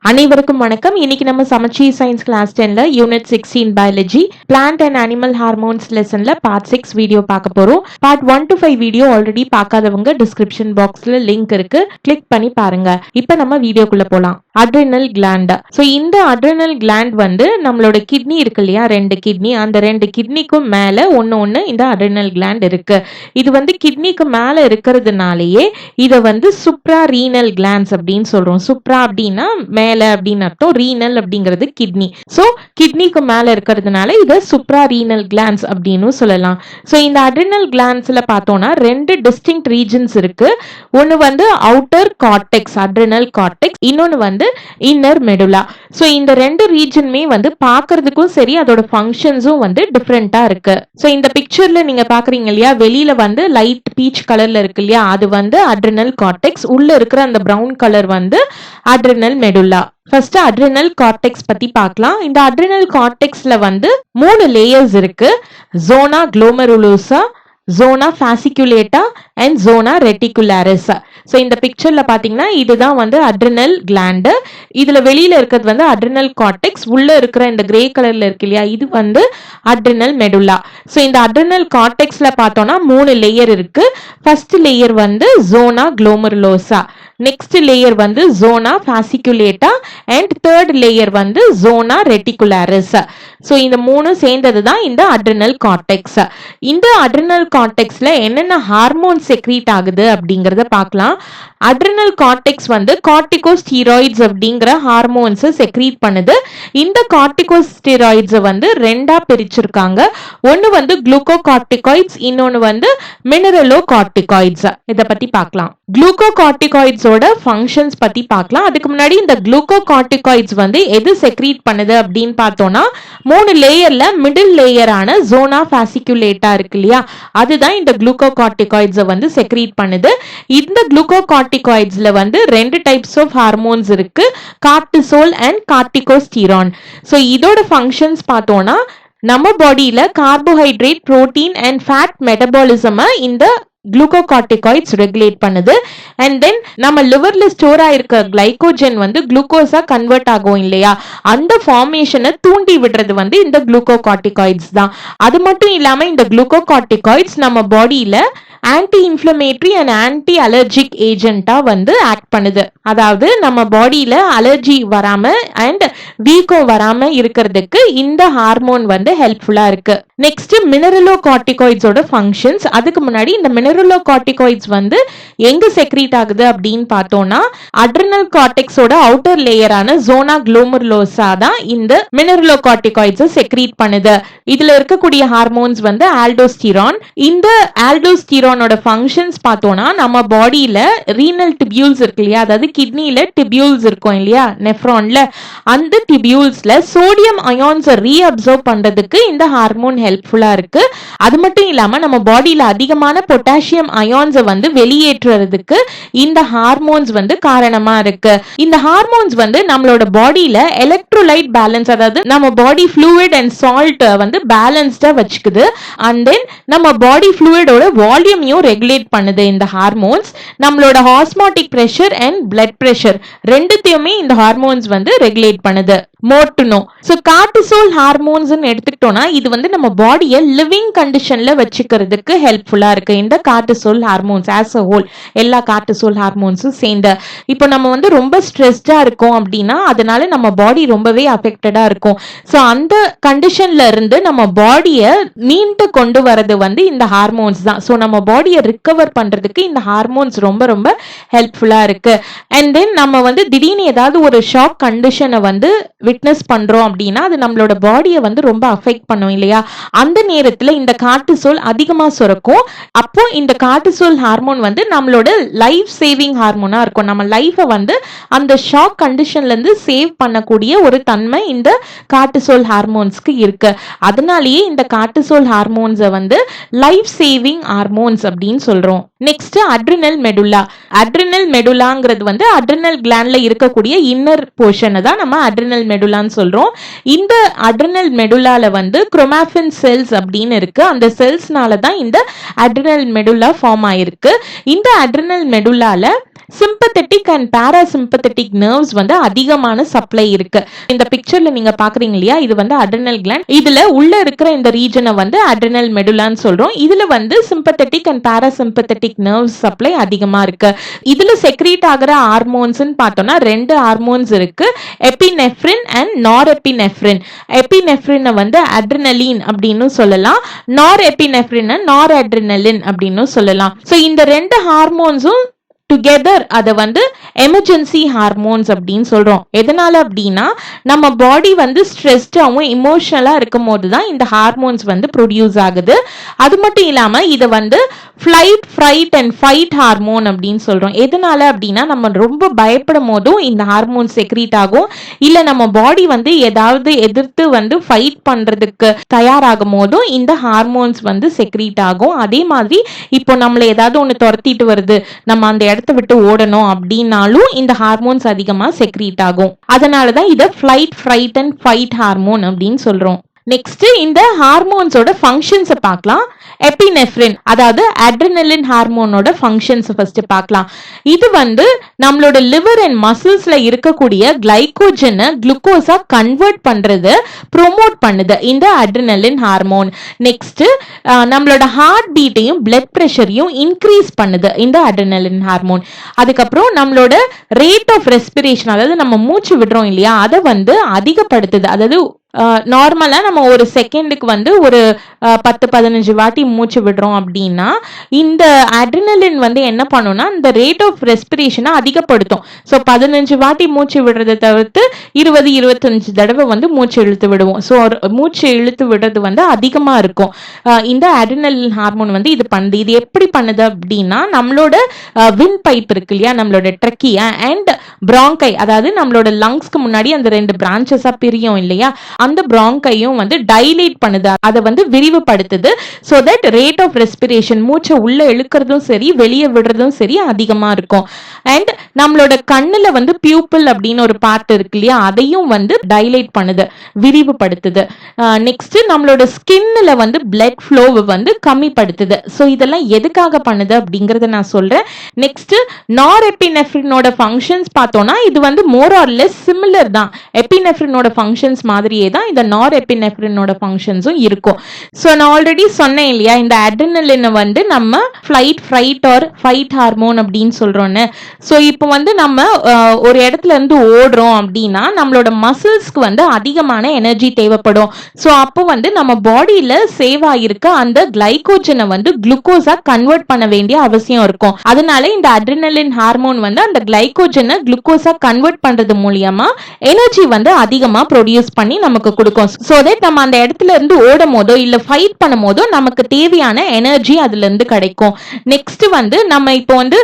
அனைவருக்கும் வணக்கம். இன்னைக்கு நம்ம சமச்சீர் சயின்ஸ் கிளாஸ் 10ல unit 16 biology plant and animal hormones லெசன்ல பார்ட் 6 வீடியோ பார்க்க போறோம். பார்ட் 1 to 5 வீடியோ ஆல்ரெடி பார்க்காதவங்க டிஸ்கிரிப்ஷன் பாக்ஸ்ல லிங்க் இருக்கு, கிளிக் பண்ணி பாருங்க. இப்போ நம்ம வீடியோக்குள்ள போலாம். Adrenal gland. ஸோ இந்த அட்ரினல் கிளாண்ட் வந்து நம்மளோட கிட்னி இருக்கு இல்லையா, 2 கிட்னி, அந்த 2 கிட்னிக்கும் மேல ஒன்னு இந்த அட்ரினல் கிளாண்ட் இருக்கு. இது வந்து கிட்னிக்கு மேல இருக்கிறதுனாலயே இதை வந்து சுப்ரா ரீனல் கிளாண்ட்ஸ் அப்படின்னு சொல்றோம். சுப்ரா அப்படின்னா மேல அப்படின்னு அர்த்தம், ரீனல் அப்படிங்கிறது கிட்னி. சோ கிட்னிக்கு மேல இருக்கிறதுனால இத சுப்ரா ரீனல் கிளாண்ட்ஸ் அப்படின்னு சொல்லலாம். சோ இந்த அட்ரினல் கிளாண்ட்ஸ்ல பார்த்தோம்னா 2 டிஸ்டிங்க்ட் ரீஜன்ஸ் இருக்கு. ஒன்னு வந்து அவுட்டர் கார்டெக்ஸ், அட்ரினல் கார்டெக்ஸ், இன்னொன்னு வந்து இன்னர் மெடுலா. சோ இந்த 2 ரீஜனுமே வந்து பார்க்கிறதுக்கும் சரி அதோட ஃபங்க்ஷன்ஸும் வந்து டிஃபரெண்டா இருக்கு. சோ இந்த பிக்சர்ல நீங்க பாக்குறீங்க இல்லையா, வெளியில வந்து லைட் பீச் கலர்ல இருக்கு இல்லையா, அது வந்து அட்ரினல் கார்டெக்ஸ். உள்ள இருக்கிற அந்த பிரவுன் கலர் வந்து adrenal medulla. First adrenal cortex பத்தி பார்க்கலாம். இந்த அட்ரினல் கார்டெக்ஸ்ல வந்து 3 லேயர்ஸ் இருக்கு. ஜோனா குளோமெருலோசா, ஜோனா ஃபாசிகுலேட்டா அண்ட் ஜோனா ரெட்டிகுலாரிஸ். ஸோ இந்த பிக்சர்ல பாத்தீங்கன்னா இதுதான் வந்து அட்ரினல் கிளாண்ட். இதுல வெளியில இருக்கிறது வந்து அட்ரினல் கார்டெக்ஸ், உள்ள இருக்கிற இந்த கிரே கலர்ல இருக்கு இல்லையா, இது வந்து அட்ரினல் மெடுல்லா. ஸோ இந்த அட்ரினல் கார்டெக்ஸ்ல பார்த்தோம்னா 3 லேயர் இருக்கு. ஃபர்ஸ்ட் லேயர் வந்து ஜோனா குளோமெருலோசா, நெக்ஸ்ட் லேயர் வந்து ஜோனா ஃபாசிகுலேட்டா அண்ட் தேர்ட் லேயர் வந்து ஜோனா ரெட்டிகுலாரிஸ். ஸோ இந்த 3 சேர்ந்தது தான் இந்த அட்ரினல் கார்டெக்ஸ். இந்த அட்ரினல் கார்டெக்ஸ்ல என்னென்ன ஹார்மோன் செக்ரீட் ஆகுது அப்படிங்கறத பார்க்கலாம். அட்ரினல் கார்டெக்ஸ் வந்து கார்டிகோஸ்டீராய்ட்ஸ் அப்படிங்கிற ஹார்மோன்ஸ் செக்ரீட் பண்ணுது. இந்த கார்டிகோஸ்டீராய்ட்ஸ் வந்து 2ஆ பிரிச்சிருக்காங்க. ஒன்னு வந்து குளுக்கோகார்டிகாய்ட்ஸ், இன்னொன்னு வந்து மினரலோகார்டிகாய்ட்ஸ். இத பத்தி பார்க்கலாம். குளுக்கோகார்டிகாய்ட்ஸோட ஃபங்க்ஷன்ஸ் பத்தி பார்க்கலாம். அதுக்கு முன்னாடி இந்த குளுக்கோகார்டிகாய்ட்ஸ் வந்து எது செக்ரீட் பண்ணுது அப்படின்னு பார்த்தோம்னா 3 லேயர்ல மிடில் லேயரான ஜோனா ஃபாசிகுலேட்டா இருக்கு இல்லையா, அதுதான் இந்த குளுக்கோகார்டிகாய்ட்ஸ் வந்து செக்ரீட் பண்ணுது. இந்த குளுக்கோகார்டிகாய்ட்ஸ்ல வந்து 2 டைப்ஸ் ஆஃப் ஹார்மோன்ஸ் இருக்கு, கார்டிசோல் அண்ட் கார்டிகோஸ்டீரான். சோ இதோட ஃபங்க்ஷன்ஸ் பார்த்தோம்னா நம்ம பாடியில carbohydrate, protein and fat metabolism இந்த குளுக்கோகார்டிகாய்ட்ஸ் ரெகுலேட் பண்ணுது. அண்ட் தென் நம்ம லிவர்ல ஸ்டோர் ஆயிருக்க கிளைகோஜன் வந்து குளுக்கோஸா கன்வெர்ட் ஆகும் இல்லையா, அந்த ஃபார்மேஷனை தூண்டி விடுறது வந்து இந்த குளுக்கோகார்டிகாய்ட்ஸ் தான். அது மட்டும் இல்லாம இந்த குளுக்கோகார்டிகாய்ட்ஸ் நம்ம பாடியில anti inflammatory and anti allergic ஏஜென்ட்டா வந்து ஆக்ட் பண்ணுது. அதாவது நம்ம பாடியில அலர்ஜி வராம அண்ட் வீக்கம் வராம இருக்கிறதுக்கு இந்த ஹார்மோன் வந்து ஹெல்ப்ஃபுல்லா இருக்கு. நெக்ஸ்ட் மினரலோகார்டிகாய்ட்ஸோட ஃபங்க்ஷன்ஸ். அதுக்கு முன்னாடி இந்த மினரலோகார்டிகாய்ட்ஸ் வந்து எங்க செக்ரீட் ஆகுது அப்படின்னு பார்த்தோம்னா அட்ரினல் கார்டெக்ஸோட அவுட்டர் லேயரான ஜோனா குளோமெருலோசா தான் இந்த மினரலோகார்டிகாய்ட்ஸ் செக்ரீட் பண்ணுது. இதுல இருக்கக்கூடிய ஹார்மோன்ஸ் வந்து ஆல்டோஸ்டிரான். இந்த ஆல்டோஸ்டிரான் ஃபங்க்ஷன்ஸ் பார்த்தோம்னா நம்ம பாடியில ரீனல் டிபியூல்ஸ் இருக்கு இல்லையா, அதாவது கிட்னில டிபியூல்ஸ் இருக்கும் இல்லையா, நெஃப்ரான்ல, அந்த டிபியூல்ஸ்ல சோடியம் அயான்ஸ் ரீஅப்சர்வ் பண்றதுக்கு இந்த ஹார்மோன் ஹெல்ப்ஃபுல்லா இருக்கு. அது மட்டும் இல்லாம நம்ம பாடியில அதிகமான பொட்டாசியம் அயான்ஸ் வந்து வெளியேற்றுறதுக்கு இந்த ஹார்மோன்ஸ் வந்து காரணமா இருக்கு. இந்த ஹார்மோன்ஸ் வந்து நம்மளோட பாடியில எலக்ட்ரோலைட் பேலன்ஸ், அதாவது நம்ம பாடி ஃப்ளூயிட் அண்ட் சால்ட் வந்து பேலன்ஸ்டா வச்சுக்குது. அண்ட் தென் நம்ம பாடி ஃப்ளூயிடோட வால்யூம் ரெகுலேட் பண்ணுது. இந்த ஹார்மோன்ஸ் நம்மளோட osmotic pressure and blood pressure ரெண்டுத்தையுமே இந்த ஹார்மோன்ஸ் வந்து ரெகுலேட் பண்ணுது. More to know. So cortisol hormones எடுத்துக்கிட்டோம்னா இது வந்து நம்ம பாடியை லிவிங் கண்டிஷன்ல வச்சுக்கிறதுக்கு ஹெல்ப்ஃபுல்லா இருக்கு. இந்த cortisol hormones as a whole, எல்லா கார்டிசோல் ஹார்மோன்ஸும் சேர்ந்து இப்போ நம்ம வந்து ரொம்ப ஸ்ட்ரெஸ்டா இருக்கோம் அப்படின்னா அதனால நம்ம பாடி ரொம்பவே அஃபெக்டடா இருக்கும். சோ அந்த கண்டிஷன்ல இருந்து நம்ம பாடியை மீண்டு கொண்டு வரது வந்து இந்த ஹார்மோன்ஸ் தான். சோ நம்ம பாடியை ரிகவர் பண்றதுக்கு இந்த ஹார்மோன்ஸ் ரொம்ப ரொம்ப ஹெல்ப்ஃபுல்லா இருக்கு. அண்ட் தென் நம்ம வந்து திடீர்னு ஏதாவது ஒரு ஷாக் கண்டிஷனை வந்து விட்னஸ் பண்றோம் அப்படின்னா அது நம்மளோட பாடியை வந்து ரொம்ப அஃபெக்ட் பண்ணும் இல்லையா, அந்த நேரத்துல இந்த கார்டிசோல் அதிகமா சுரக்கும். அப்போ இந்த கார்டிசோல் ஹார்மோன் வந்து நம்மளோட லைஃப் சேவிங் ஹார்மோனா இருக்கும். நம்ம லைஃபை வந்து அந்த ஷாக் கண்டிஷன்ல இருந்து சேவ் பண்ணக்கூடிய ஒரு தன்மை இந்த கார்டிசோல் ஹார்மோன்ஸ்க்கு இருக்கு. அதனாலேயே இந்த கார்டிசோல் ஹார்மோன்ஸை வந்து லைஃப் சேவிங் ஹார்மோன்ஸ் அப்படின்னு சொல்றோம். Next adrenal medulla. அட்ரினல் மெடுல்லாங்கிறது வந்து அட்ரினல் கிளாண்ட்ல இருக்கக்கூடிய இன்னர் போர்ஷனை தான் நம்ம அட்ரினல் மெடுல்லான்னு சொல்றோம். இந்த அட்ரினல் மெடுல்லால வந்து குரோமாஃபின் செல்ஸ் அப்படின்னு இருக்கு. அந்த செல்ஸ்னால தான் இந்த அட்ரினல் மெடுல்லா ஃபார்ம் ஆயிருக்கு. இந்த அட்ரினல் மெடுல்லால சிம்பத்தட்டிக் அண்ட் பாராசிம்பத்தட்டிக் நர்வ்ஸ் வந்து அதிகமான சப்ளை இருக்கு. இந்த பிக்சர்ல நீங்க பாக்குறீங்க இல்லையா, இது வந்து அட்ரினல் கிளாண்ட். இதுல உள்ள இருக்கிற இந்த ரீஜனை வந்து அட்ரினல் மெடுலான்னு சொல்றோம். இதுல வந்து sympathetic and parasympathetic nerves supply அதிகமா இருக்கு. இதுல செக்ரீட் ஆகிற ஹார்மோன்ஸ் பார்த்தோம்னா 2 ஹார்மோன்ஸ் இருக்கு, எபினெஃப்ரின் அண்ட் நார் எபினெஃப்ரின். எபினெஃப்ரின் வந்து அட்ரினலின் அப்படின்னு சொல்லலாம், நார் எபினெஃப்ரின் நார் அட்ரினலின் அப்படின்னு சொல்லலாம். சோ இந்த 2 ஹார்மோன்ஸும் டுகெதர் அதை வந்து எமர்ஜென்சி ஹார்மோன்ஸ் அப்படின்னு சொல்றோம். எதனால அப்படின்னா நம்ம பாடி வந்து ஸ்ட்ரெஸ்டாகவும் இமோஷனலா இருக்கும் போது தான் இந்த ஹார்மோன்ஸ் வந்து ப்ரொடியூஸ் ஆகுது. அது மட்டும் இல்லாம இதை வந்து flight, fried and fight hormone அப்படின்னு சொல்றோம். எதனால அப்படின்னா நம்ம ரொம்ப பயப்படும் போதும் இந்த ஹார்மோன் செக்ரீட் ஆகும், இல்ல நம்ம பாடி வந்து ஏதாவது எதிர்த்து வந்து ஃபைட் பண்றதுக்கு தயாராகும் போதும் இந்த ஹார்மோன்ஸ் வந்து செக்ரீட் ஆகும். அதே மாதிரி இப்போ நம்மள ஏதாவது ஒன்று துரத்திட்டு வருது, நம்ம அந்த இடத்த விட்டு ஓடணும் அப்படின்னாலும் இந்த ஹார்மோன்ஸ் அதிகமா செக்ரீட் ஆகும். அதனாலதான் இதை flight, fried and fight hormone அப்படின்னு சொல்றோம். நெக்ஸ்ட் இந்த ஹார்மோன்ஸோட ஃபங்க்ஷன்ஸ் பார்க்கலாம். எபினெஃப்ரின் அதாவது அட்ரினலின் ஹார்மோனோட ஃபங்க்ஷன்ஸ் ஃபர்ஸ்ட் பார்க்கலாம். இது வந்து நம்மளோட லிவர் அண்ட் மசில்ஸ்ல இருக்கக்கூடிய கிளைகோஜனை குளுக்கோஸா கன்வெர்ட் பண்றது ப்ரோமோட் பண்ணுது இந்த அட்ரினலின் ஹார்மோன். நெக்ஸ்ட் நம்மளோட ஹார்ட் பீட்டையும் பிளட் பிரஷரையும் இன்க்ரீஸ் பண்ணுது இந்த அட்ரினலின் ஹார்மோன். அதுக்கப்புறம் நம்மளோட ரேட் ஆஃப் ரெஸ்பிரேஷன், அதாவது நம்ம மூச்சு விடுறோம் இல்லையா, அதை வந்து அதிகப்படுத்துது. அதாவது நார்மலா நம்ம ஒரு செகண்டுக்கு வந்து ஒரு 10-15 வாட்டி மூச்சு விடுறோம் அப்படின்னா இந்த அட்ரினலின் வந்து என்ன பண்ணும்னா இந்த ரேட் ஆஃப் ரெஸ்பிரேஷனை அதிகப்படுத்தும். ஸோ 15 வாட்டி மூச்சு விடுறதை தவிர்த்து 20-25 தடவை வந்து மூச்சு இழுத்து விடுவோம். ஸோ மூச்சு இழுத்து விடுறது வந்து அதிகமாக இருக்கும். இந்த அட்ரினலின் ஹார்மோன் வந்து இது பண்ணுது. இது எப்படி பண்ணுது அப்படின்னா நம்மளோட வின் பைப் இருக்கு இல்லையா, நம்மளோட ட்ரக்கியா அண்ட் பிராங்கை, அதாவது நம்மளோட லங்ஸ்க்கு முன்னாடி அந்த 2 பிரான்ச்சஸா பிரியும் இல்லையா, அந்த பிராங்கையும் வந்து டைலேட் பண்ணுது, அதை வந்து விரிவுபடுத்துது. So that rate of respiration, மூச்சை உள்ள இழுக்கிறதும் சரி வெளியே விடுறதும் சரி அதிகமா இருக்கும். அண்ட் நம்மளோட கண்ணுல வந்து பியூப்பிள் அப்படின்னு ஒரு பார்ட் இருக்கு இல்லையா, அதையும் வந்து டைலேட் பண்ணுது, விரிவுபடுத்துது. நெக்ஸ்ட் நம்மளோட ஸ்கின்ல வந்து பிளட் ஃப்ளோவை வந்து கம்மிப்படுத்துது. ஸோ இதெல்லாம் எதுக்காக பண்ணுது அப்படிங்கறத நான் சொல்றேன். நெக்ஸ்ட் நார் எபினெஃப்ரினோட ஃபங்க்ஷன்ஸ் பார்த்தோம்னா இது வந்து மோர் ஆர் லெஸ் சிமிலர் தான். எபினெஃப்ரினோட ஃபங்க்ஷன்ஸ் மாதிரியே தான் இந்த நார் எபினெஃப்ரினோட ஃபங்க்ஷன்ஸும் இருக்கும். ஸோ நான் ஆல்ரெடி சொன்னேன் இல்லையா, இந்த அட்ரினலினை வந்து நம்ம flight, fried or fight hormone அப்படின்னு சொல்றோன்னு. ஸோ இப்போ வந்து நம்ம ஒரு இடத்துல இருந்து ஓடுறோம் அப்படின்னா நம்மளோட மசில்ஸ்க்கு வந்து அதிகமான எனர்ஜி தேவைப்படும். ஸோ அப்போ வந்து நம்ம பாடியில சேவ் ஆகிருக்க அந்த கிளைகோஜனை வந்து குளுக்கோஸா கன்வெர்ட் பண்ண வேண்டிய அவசியம் இருக்கும். அதனால இந்த அட்ரினலின் ஹார்மோன் வந்து அந்த கிளைகோஜனை குளுக்கோஸா கன்வெர்ட் பண்றது மூலியமா எனர்ஜி வந்து அதிகமா ப்ரொடியூஸ் பண்ணி நமக்கு கொடுக்கும். சோ தட் நம்ம அந்த இடத்துல இருந்து ஓடும் போதோ இல்ல ஃபைட் பண்ணும் போதோ நமக்கு தேவையான எனர்ஜி அதுல இருந்து கிடைக்கும். நெக்ஸ்ட் வந்து நம்ம இப்போ வந்து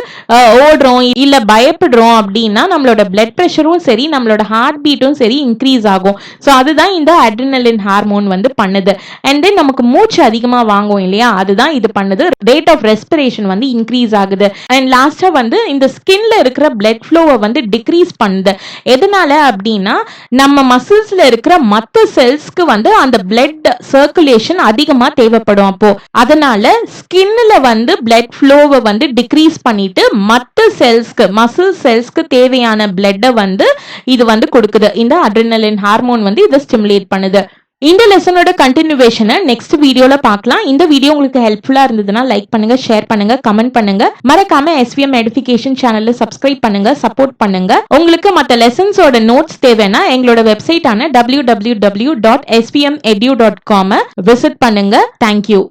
ஓடுறோம் இல்ல பயப்படுறோம் அப்படின்னா நம்மளோட பிளட் பிரஷரும் சரி நம்மளோட ஹார்ட் பீட்டும் சரி இன்க்ரீஸ் ஆகும். ஸோ அதுதான் இந்த அட்ரினலின் ஹார்மோன் வந்து பண்ணுது. அண்ட் தென் நமக்கு மூச்சு அதிகமா வாங்கும் இல்லையா, அதுதான் இது பண்ணுது. ரேட் ஆஃப் ரெஸ்பிரேஷன் வந்து இன்க்ரீஸ் ஆகுது. அண்ட் லாஸ்டா வந்து இந்த ஸ்கின்ல இருக்கிற பிளட் ஃப்ளோவை வந்து டிக்ரீஸ் பண்ணுது. எதனால அப்படின்னா நம்ம மசில்ஸ்ல இருக்கிற மற்ற செல்ஸ்க்கு வந்து அந்த பிளட் சர்க்குலேஷன் அதிகமா தேவைப்படும். அப்போ அதனால ஸ்கின்ல வந்து பிளட் ஃப்ளோவை வந்து டிக்ரீஸ் பண்ணிட்டு மற்ற செல்ஸ்க்கு, மசில் செல்ஸ்க்கு தேவையான பிளட்டை வந்து இது வந்து கொடுக்குது. இந்த அட்ரினலின் ஹார்மோன் வந்து இதை ஸ்டிமுலேட் பண்ணுது. இந்த லெசனோட கண்டினியூவேஷனை நெக்ஸ்ட் வீடியோல பார்க்கலாம். இந்த வீடியோ உங்களுக்கு ஹெல்ப்ஃபுல்லா இருந்ததுன்னா லைக் பண்ணுங்க, ஷேர் பண்ணுங்க, கமெண்ட் பண்ணுங்க. மறக்காம SVM எடுஃபிகேஷன் சேனல்ல சப்ஸ்கிரைப் பண்ணுங்க, சப்போர்ட் பண்ணுங்க. உங்களுக்கு மற்ற லெசன்ஸோட நோட்ஸ் தேவைன்னா எங்களோட வெப்சைட்டான www.svmedu.com விசிட் பண்ணுங்க. தேங்க்யூ.